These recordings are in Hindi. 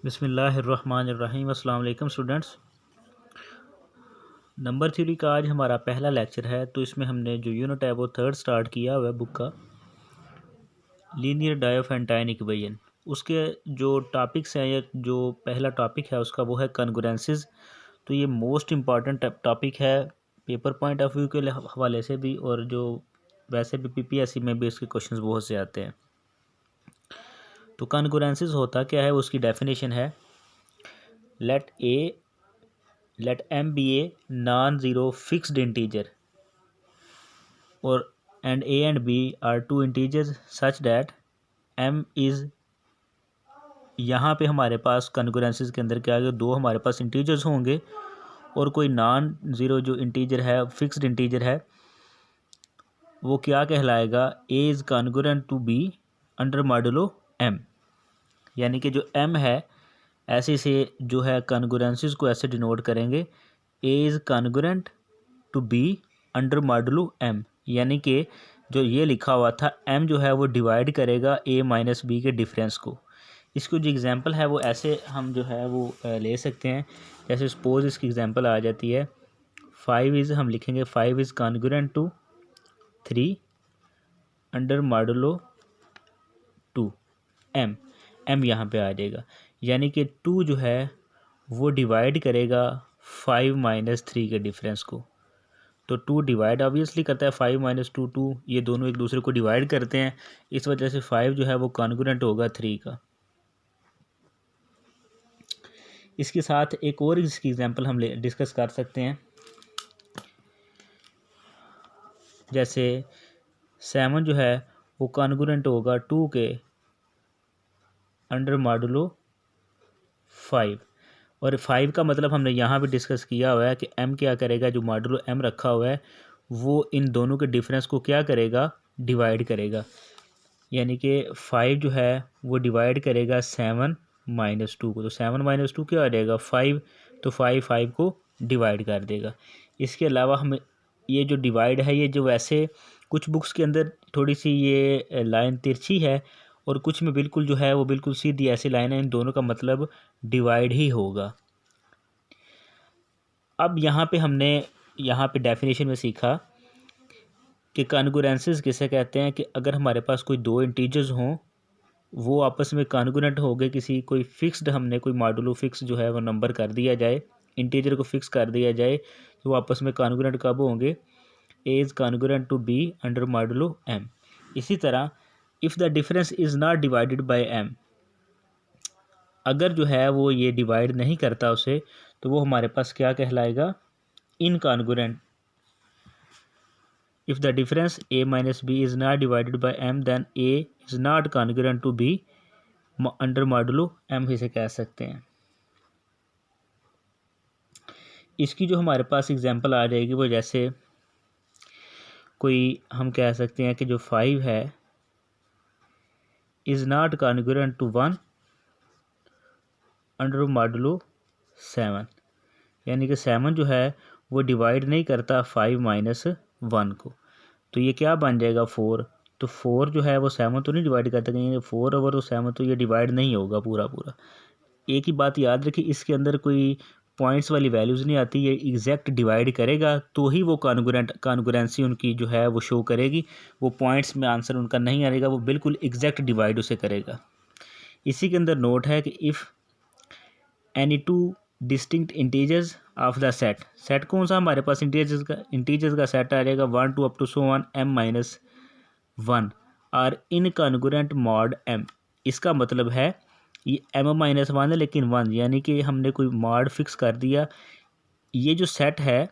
बिस्मिल्लाहिर्रहमानिर्रहीम। अस्सलाम वालेकुम स्टूडेंट्स। नंबर थ्योरी का आज हमारा पहला लेक्चर है। तो इसमें हमने जो यूनिट है वो थर्ड स्टार्ट किया हुआ है बुक का, लीनियर डायोफेंटाइन इक्वेशन। उसके जो टॉपिक्स हैं या जो पहला टॉपिक है उसका वो है कॉन्ग्रुएंसेस। तो ये मोस्ट इम्पॉर्टेंट टॉपिक है पेपर पॉइंट ऑफ व्यू के हवाले से भी, और जो वैसे भी पीपीएससी में भी इसके क्वेश्चंस बहुत से आते हैं। तो कॉन्ग्रुएंसेस होता क्या है, उसकी डेफिनेशन है, late m be a non-zero fixed integer or and a and b are two integers such that m is, यहाँ पे हमारे पास कॉन्ग्रुएंसेस के अंदर क्या है, दो हमारे पास इंटीजर्स होंगे और कोई नॉन ज़ीरो जो इंटीजर है, फिक्स्ड इंटीजर है, वो क्या कहलाएगा, a is congruent to b under modulo m। यानी कि जो m है ऐसे से जो है कॉन्ग्रुएंसेस को ऐसे डिनोट करेंगे, a is congruent to b under modulo m। यानी कि जो ये लिखा हुआ था m जो है वो डिवाइड करेगा a माइनस बी के डिफरेंस को। इसको जो एग्जांपल है वो ऐसे हम जो है वो ले सकते हैं। जैसे सपोज इसकी एग्जांपल आ जाती है 5 इज़, हम लिखेंगे 5 is congruent to 3 under modulo 2 m यहाँ पे आ जाएगा। यानी कि 2 जो है वो डिवाइड करेगा 5 माइनस 3 के डिफरेंस को। तो 2 डिवाइड ऑब्वियसली करता है 5 माइनस 2 2, ये दोनों एक दूसरे को डिवाइड करते हैं, इस वजह से 5 जो है वो कॉन्ग्रुएंट होगा 3 का। इसके साथ एक और इसकी एग्जांपल हम डिस्कस कर सकते हैं। जैसे 7 जो है वो कॉन्ग्रुएंट होगा 2 के अंडर मॉडुलो 5। और 5 का मतलब हमने यहाँ भी डिस्कस किया हुआ है कि m क्या करेगा, जो मॉडुलो m रखा हुआ है वो इन दोनों के डिफरेंस को क्या करेगा, डिवाइड करेगा। यानी कि 5 जो है वो डिवाइड करेगा 7 माइनस 2 को। तो 7 माइनस 2 क्या आ जाएगा, 5। तो 5 को डिवाइड कर देगा। इसके अलावा हम ये जो डिवाइड है, ये जो वैसे कुछ बुक्स के अंदर थोड़ी सी ये लाइन तिरछी है और कुछ में बिल्कुल जो है वो बिल्कुल सीधी ऐसी लाइन है, इन दोनों का मतलब डिवाइड ही होगा। अब यहाँ पे हमने यहाँ पे डेफिनेशन में सीखा कि कॉन्ग्रुएंसेस किसे कहते हैं, कि अगर हमारे पास कोई दो इंटीजर्स हों, वो आपस में कॉन्ग्रुएंट हो गए, किसी कोई फिक्स्ड, हमने कोई मॉडुलो फिक्स जो है वो नंबर कर दिया जाए, इंटीजर को फिक्स कर दिया जाए, तो वो आपस में कॉन्ग्रुएंट कब होंगे, a is congruent to b under modulo m। इसी तरह if the difference is not divided by m, अगर जो है वो ये डिवाइड नहीं करता उसे, तो वो हमारे पास क्या कहलाएगा, incongruent. If the difference a minus b is not divided by m, then a is not congruent to b under modulo m इसे कह सकते हैं। इसकी जो हमारे पास एग्जांपल आ जाएगी वो जैसे कोई हम कह सकते हैं कि जो 5 है is not congruent to 1 under modulo 7। यानी कि 7 जो है वो डिवाइड नहीं करता 5 माइनस 1 को। तो ये क्या बन जाएगा, 4। तो 4 जो है वो 7 तो नहीं डिवाइड करता, कहीं 4 ओवर 7 तो ये डिवाइड नहीं होगा पूरा पूरा। एक ही बात याद रखिए, इसके अंदर कोई पॉइंट्स वाली वैल्यूज़ नहीं आती, ये एग्जैक्ट डिवाइड करेगा तो ही वो कॉन्ग्रुएंसी उनकी जो है वो शो करेगी। वो पॉइंट्स में आंसर उनका नहीं आएगा, वो बिल्कुल एग्जैक्ट डिवाइड उसे करेगा। इसी के अंदर नोट है कि if any two distinct integers of the set कौन सा हमारे पास इंटीजर्स का सेट आ जाएगा, 1 to up to so on m minus 1 are incongruent mod m। इसका मतलब है ये m माइनस 1 है लेकिन 1, यानी कि हमने कोई मॉड फिक्स कर दिया। ये जो सेट है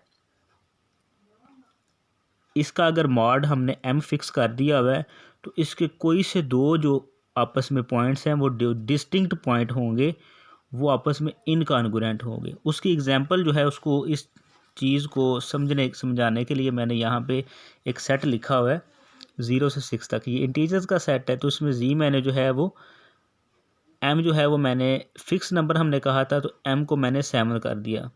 इसका अगर मॉड हमने m फिक्स कर दिया हुआ है, तो इसके कोई से दो जो आपस में पॉइंट्स हैं वो डिस्टिंक्ट पॉइंट होंगे, वो आपस में इनकॉन्ग्रुएंट होंगे। उसकी एग्जांपल जो है, उसको इस चीज़ को समझाने के लिए मैंने यहाँ पे एक सेट लिखा हुआ है 0 से 6 तक। ये इंटीजर्स का सेट है, तो इसमें जी मैंने जो है वो m जो है वो मैंने फिक्स नंबर हमने कहा था, तो m को मैंने 7 कर दिया,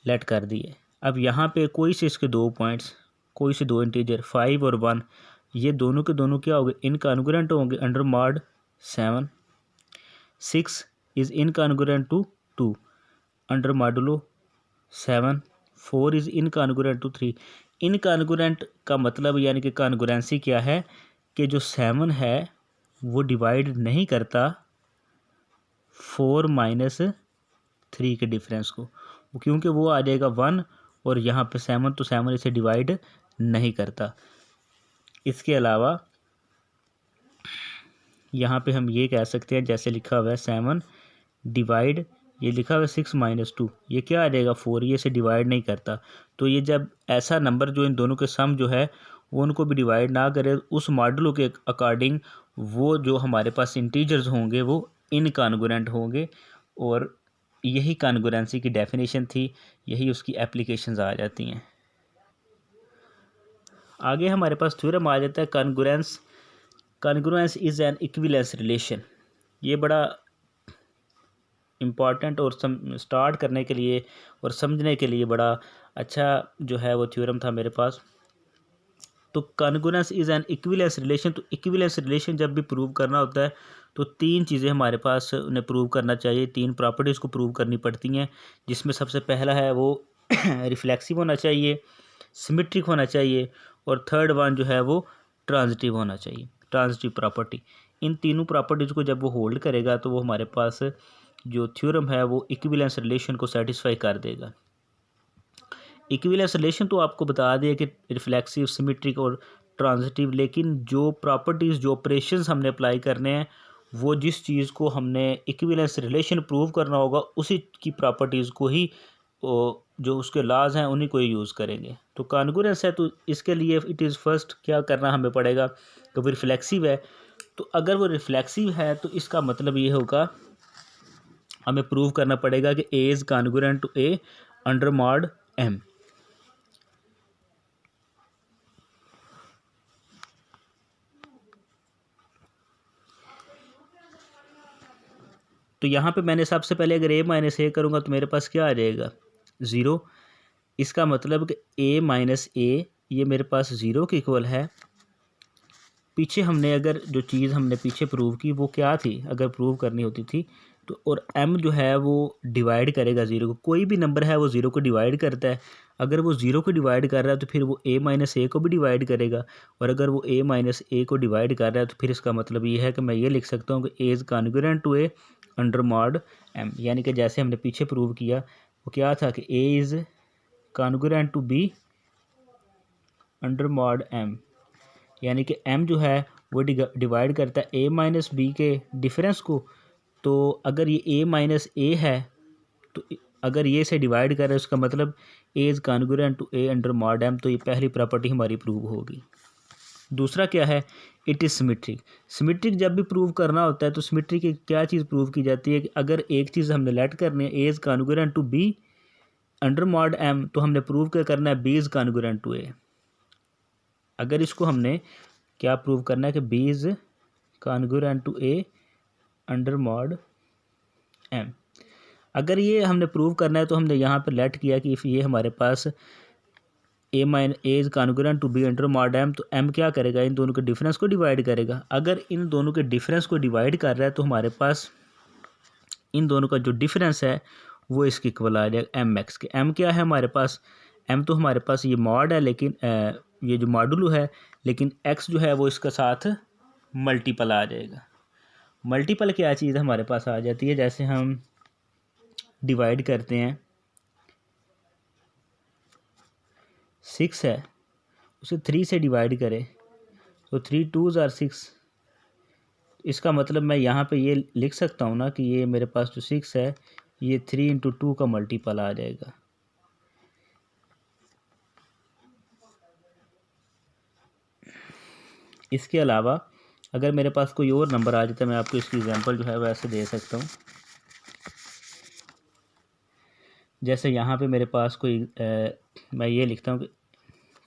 लेट कर दिए। अब यहाँ पे कोई से इसके दो पॉइंट्स, कोई से दो इंटीजर 5 और 1, ये दोनों के दोनों क्या होंगे, इनकॉन्ग्रुएंट होंगे under mod 7। 6 is incongruent to 2 under modulo 7। 4 is incongruent to 3। Incongruent का मतलब यानी कि कॉन्ग्रुएंसी क्या है कि जो 7 है वो डिवाइड नहीं करता 4 माइनस 3 के डिफरेंस को, क्योंकि वो आ जाएगा 1 और यहाँ पे 7, तो 7 इसे डिवाइड नहीं करता। इसके अलावा यहाँ पे हम ये कह सकते हैं, जैसे लिखा हुआ है 7 डिवाइड, ये लिखा हुआ है 6 माइनस 2, ये क्या आ जाएगा 4, ये इसे डिवाइड नहीं करता। तो ये जब ऐसा नंबर जो इन दोनों के सम जो है वो उनको भी डिवाइड ना करे, उस मॉडुलो के अकॉर्डिंग वो जो हमारे पास इंटीजर्स होंगे वो इनकॉन्ग्रुएंट होंगे। और यही कॉन्ग्रुएंसी की डेफिनेशन थी, यही उसकी एप्लीकेशंस आ जाती हैं। आगे हमारे पास थ्योरम आ जाता है congruence. Congruence is an equivalence relation. ये बड़ा इम्पॉर्टेंट और स्टार्ट करने के लिए और समझने के लिए बड़ा अच्छा जो है वो थ्योरम था मेरे पास। तो congruence is an equivalence relation. तो इक्विवेलेंस रिलेशन जब भी प्रूव करना होता है तो 3 चीज़ें हमारे पास उन्हें प्रूव करना चाहिए, 3 प्रॉपर्टीज़ को प्रूव करनी पड़ती हैं, जिसमें सबसे पहला है वो रिफ्लेक्सिव होना चाहिए, सिमेट्रिक होना चाहिए, और थर्ड वन जो है वो ट्रांजिटिव होना चाहिए, ट्रांजिटिव प्रॉपर्टी। इन तीनों प्रॉपर्टीज़ को जब वो होल्ड करेगा तो वो हमारे पास जो थ्योरम है वो इक्विवेलेंस रिलेशन को सेटिस्फाई कर देगा। इक्विवेलेंस रिलेशन तो आपको बता दिया कि रिफ्लेक्सिव, सिमेट्रिक और ट्रांजिटिव, लेकिन जो प्रॉपर्टीज़, जो ऑपरेशंस हमने अप्लाई करने हैं वो जिस चीज़ को हमने इक्विवेलेंस रिलेशन प्रूव करना होगा उसी की प्रॉपर्टीज़ को ही, जो उसके लॉज हैं उन्हीं को ही यूज़ करेंगे। तो कॉन्ग्रुएंस है तो इसके लिए इट इज़ फर्स्ट क्या करना हमें पड़ेगा कि वो रिफ्लेक्सिव है। तो अगर वो रिफ्लेक्सिव है तो इसका मतलब ये होगा, हमें प्रूव करना पड़ेगा कि a is congruent to a under mod m. तो यहाँ पे मैंने सबसे पहले अगर a माइनस ए करूँगा तो मेरे पास क्या आ जाएगा 0। इसका मतलब कि a माइनस ए ये मेरे पास 0 के इक्वल है। पीछे हमने अगर जो चीज़ हमने पीछे प्रूव की वो क्या थी, अगर प्रूव करनी होती थी तो, और m जो है वो डिवाइड करेगा 0 को, कोई भी नंबर है वो 0 को डिवाइड करता है। अगर वो 0 को डिवाइड कर रहा है तो फिर वो a माइनस ए को भी डिवाइड करेगा, और अगर वो a माइनस ए को डिवाइड कर रहा है तो फिर इसका मतलब ये है कि मैं ये लिख सकता हूँ कि a is congruent to a under mod m। यानी कि जैसे हमने पीछे प्रूव किया वो क्या था कि a is congruent to b under mod m, यानी कि m जो है वो डिवाइड करता है a माइनस बी के डिफरेंस को। तो अगर ये a माइनस ए है तो अगर ये से डिवाइड कर रहा है उसका मतलब a is congruent to a under mod m। तो ये पहली प्रॉपर्टी हमारी प्रूव होगी। दूसरा क्या है, इट इज़ सिमेट्रिक। सिमेट्रिक जब भी प्रूव करना होता है तो सिमेट्रिक की क्या चीज़ प्रूव की जाती है कि अगर एक चीज़ हमने लेट करनी है a is congruent to b under mod m, तो हमने प्रूव क्या करना है b is congruent to a। अगर इसको हमने क्या प्रूव करना है कि b is congruent to a under mod m। अगर ये हमने प्रूव करना है तो हमने यहाँ पर लेट किया कि इफ़ ये हमारे पास a is congruent to b under mod m, तो m क्या करेगा, इन दोनों के डिफरेंस को डिवाइड करेगा। अगर इन दोनों के डिफरेंस को डिवाइड कर रहा है तो हमारे पास इन दोनों का जो डिफरेंस है वो इसके इक्वल आ जाएगा एम एक्स के। m क्या है हमारे पास, m तो हमारे पास ये मॉड है, लेकिन ये जो मॉडुलो है, लेकिन x जो है वो इसके साथ मल्टीपल आ जाएगा। मल्टीपल क्या चीज़ हमारे पास आ जाती है, जैसे हम डिवाइड करते हैं 6 है उसे 3 से डिवाइड करें तो 3 2s आर 6। इसका मतलब मैं यहाँ पे ये लिख सकता हूँ ना कि ये मेरे पास जो 6 है ये 3 इंटू 2 का मल्टीपल आ जाएगा। इसके अलावा अगर मेरे पास कोई और नंबर आ जाता है, मैं आपको इसकी एग्जांपल जो है वैसे दे सकता हूँ। जैसे यहाँ पे मेरे पास कोई मैं ये लिखता हूँ कि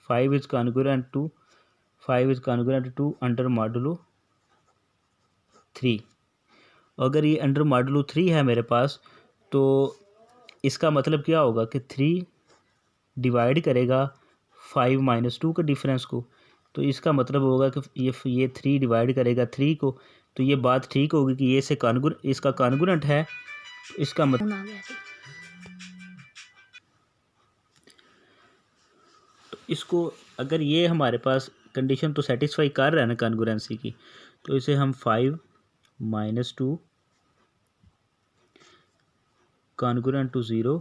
5 is congruent to under modulo 3। अगर ये अंडर मॉडुलो 3 है मेरे पास तो इसका मतलब क्या होगा कि 3 डिवाइड करेगा 5 माइनस 2 के डिफरेंस को। तो इसका मतलब होगा कि ये 3 डिवाइड करेगा 3 को, तो ये बात ठीक होगी कि ये से इसका कॉन्ग्रुएंट है। इसका मतलब तो इसको अगर ये हमारे पास कंडीशन तो सेटिस्फाई कर रहा है ना कॉन्ग्रुएंसी की, तो इसे हम 5 - 2 कॉन्ग्रुएंट टू 0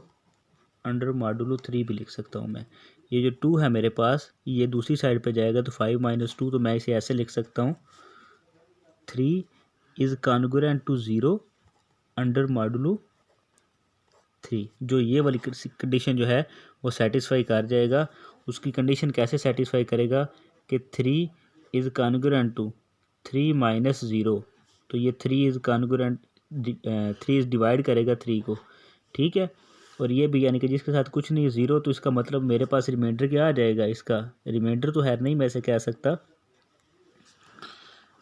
अंडर मॉडुलो 3 भी लिख सकता हूँ मैं। ये जो 2 है मेरे पास, ये दूसरी साइड पे जाएगा तो 5 - 2, तो मैं इसे ऐसे लिख सकता हूँ 3 is congruent to 0 under modulo 3। जो ये वाली कंडीशन जो है वो सेटिस्फाई कर जाएगा। उसकी कंडीशन कैसे सेटिस्फाई करेगा कि 3 इज़ कॉन्ग्रुएंट टू 3 - 0, तो ये 3 इज़ कॉन्ग्रुएंट 3 इज़ डिवाइड करेगा 3 को, ठीक है। और ये भी यानी कि जिसके साथ कुछ नहीं 0, तो इसका मतलब मेरे पास रिमाइंडर क्या आ जाएगा, इसका रिमाइंडर तो है नहीं, मैं ऐसे कह सकता।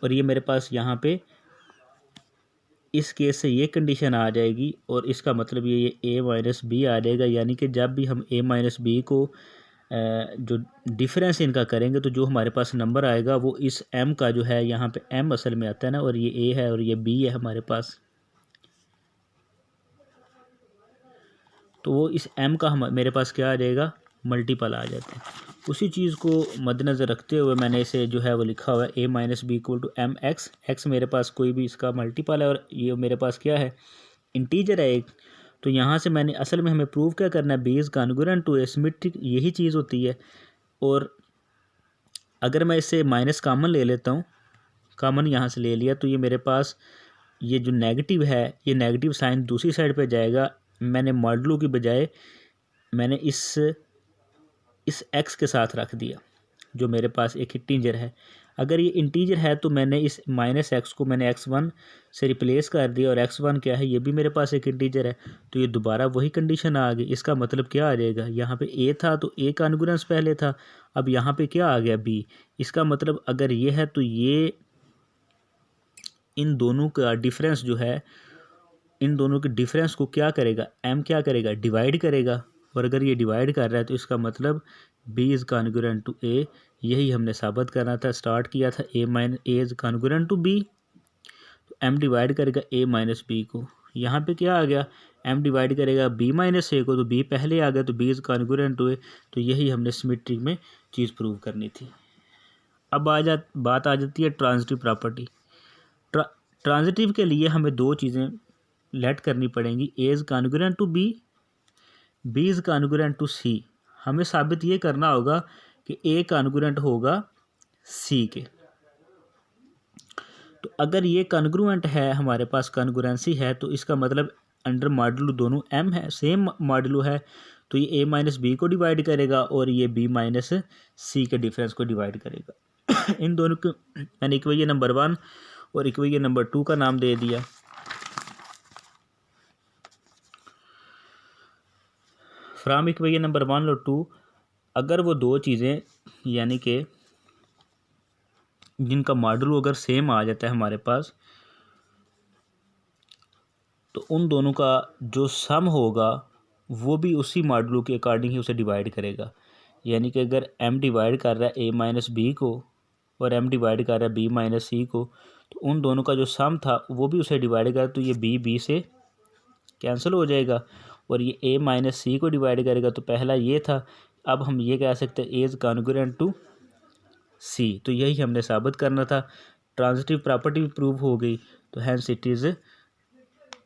और ये मेरे पास यहाँ पे इस केस से ये कंडीशन आ जाएगी और इसका मतलब ये a - b आ जाएगा। यानी कि जब भी हम a - b को जो डिफरेंस इनका करेंगे तो जो हमारे पास नंबर आएगा वो इस m का जो है, यहाँ पे m असल में आता है ना, और ये a है और ये b है हमारे पास, तो वो इस m का मेरे पास क्या आ जाएगा, मल्टीपल आ जाते हैं। उसी चीज़ को मद्देनज़र रखते हुए मैंने इसे जो है वो लिखा हुआ है a - b = mx। x मेरे पास कोई भी इसका मल्टीपल है और ये मेरे पास क्या है, इंटीजर है एक। तो यहाँ से मैंने असल में हमें प्रूव क्या करना है, b is congruent to a symmetric, यही चीज़ होती है। और अगर मैं इससे माइनस कॉमन ले लेता हूँ, कॉमन यहाँ से ले लिया, तो ये मेरे पास ये जो नेगेटिव है, ये नेगेटिव साइन दूसरी साइड पे जाएगा। मैंने मॉडुलो की बजाय मैंने इस x के साथ रख दिया, जो मेरे पास एक इंटीजर है। अगर ये इंटीजर है तो मैंने इस -x को मैंने x1 से रिप्लेस कर दिया, और x1 क्या है, ये भी मेरे पास एक इंटीजर है, तो ये दोबारा वही कंडीशन आ गई। इसका मतलब क्या आ जाएगा, यहाँ पे a था तो a कॉन्ग्रुएंस पहले था, अब यहाँ पे क्या आ गया, b। इसका मतलब अगर ये है तो ये इन दोनों का डिफरेंस जो है, इन दोनों के डिफरेंस को क्या करेगा, m क्या करेगा, डिवाइड करेगा। और अगर ये डिवाइड कर रहा है तो इसका मतलब b is congruent to a। यही हमने साबित करना था, स्टार्ट किया था a is congruent to b, तो m डिवाइड करेगा a - b को। यहाँ पे क्या आ गया, m डिवाइड करेगा b - a को, तो b पहले आ गया, तो b is congruent to a। तो यही हमने सिमेट्री में चीज़ प्रूव करनी थी। अब बात आ जाती है ट्रांजिटिव प्रॉपर्टी। ट्रांजिटिव के लिए हमें दो चीज़ें लेट करनी पड़ेंगी, a is congruent to b, b is congruent to c। हमें साबित ये करना होगा कि a कॉन्ग्रुएंट होगा c के। तो अगर ये कॉन्ग्रुएंट है, हमारे पास कॉन्ग्रुएंसी है, तो इसका मतलब अंडर मॉडुलो दोनों m है, सेम मॉडुलो है, तो ये a - b को डिवाइड करेगा और ये b - c के डिफरेंस को डिवाइड करेगा। इन दोनों को मैंने इक्वेशन नंबर 1 और इक्वेशन नंबर 2 का नाम दे दिया। फ्राम इक्वेशन नंबर 1 और 2, अगर वो दो चीज़ें यानी कि जिनका मॉडुलो अगर सेम आ जाता है हमारे पास, तो उन दोनों का जो सम होगा वो भी उसी मॉडुलो के अकॉर्डिंग ही उसे डिवाइड करेगा। यानी कि अगर m डिवाइड कर रहा है a - b को और m डिवाइड कर रहा है b - c को, तो उन दोनों का जो सम था वो भी उसे डिवाइड करेगा, तो ये b से कैंसिल हो जाएगा और ये a - c को डिवाइड करेगा। तो पहला ये था, अब हम ये कह सकते हैं a is congruent to c। तो यही हमने साबित करना था। ट्रांजिटिव प्रॉपर्टी भी प्रूव हो गई, तो हैंस इट इज़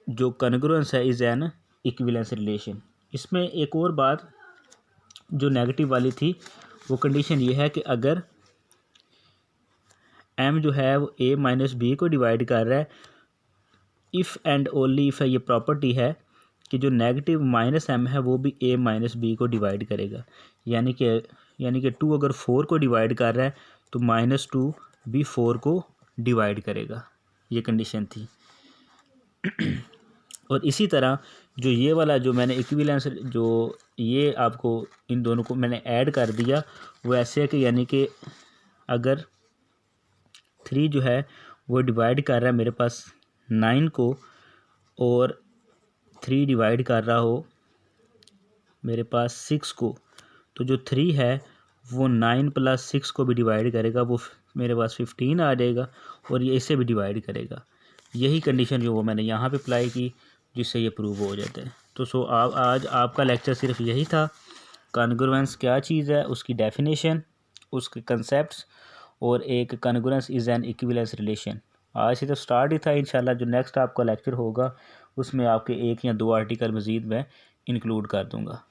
जो कॉन्ग्रुएंस है इज़ एन इक्विवेलेंस रिलेशन। इसमें एक और बात जो नेगेटिव वाली थी, वो कंडीशन ये है कि अगर m जो है वो a - b को डिवाइड कर रहा है, इफ़ एंड ओनली इफ़ ये प्रॉपर्टी है कि जो नेगेटिव -m है वो भी a - b को डिवाइड करेगा। यानी कि 2 अगर 4 को डिवाइड कर रहा है तो -2 भी 4 को डिवाइड करेगा, ये कंडीशन थी। और इसी तरह जो ये वाला जो मैंने इक्विवेलेंस, जो ये आपको इन दोनों को मैंने ऐड कर दिया, वो ऐसे है कि यानी कि अगर 3 जो है वो डिवाइड कर रहा है मेरे पास 9 को, और 3 डिवाइड कर रहा हो मेरे पास 6 को, तो जो 3 है वो 9 + 6 को भी डिवाइड करेगा, वो मेरे पास 15 आ जाएगा और ये इससे भी डिवाइड करेगा। यही कंडीशन जो वो मैंने यहाँ पे अप्लाई की, जिससे ये प्रूव हो जाता है। तो सो आज आपका लेक्चर सिर्फ यही था, कॉन्ग्रुएंस क्या चीज़ है, उसकी डेफिनेशन, उसके कंसेप्ट्स, और एक congruence is an equivalence relation. आज से तो स्टार्ट ही था। इंशाल्लाह जो नेक्स्ट आपका लेक्चर होगा उसमें आपके 1 या 2 आर्टिकल मज़ीद मैं इंक्लूड कर दूँगा।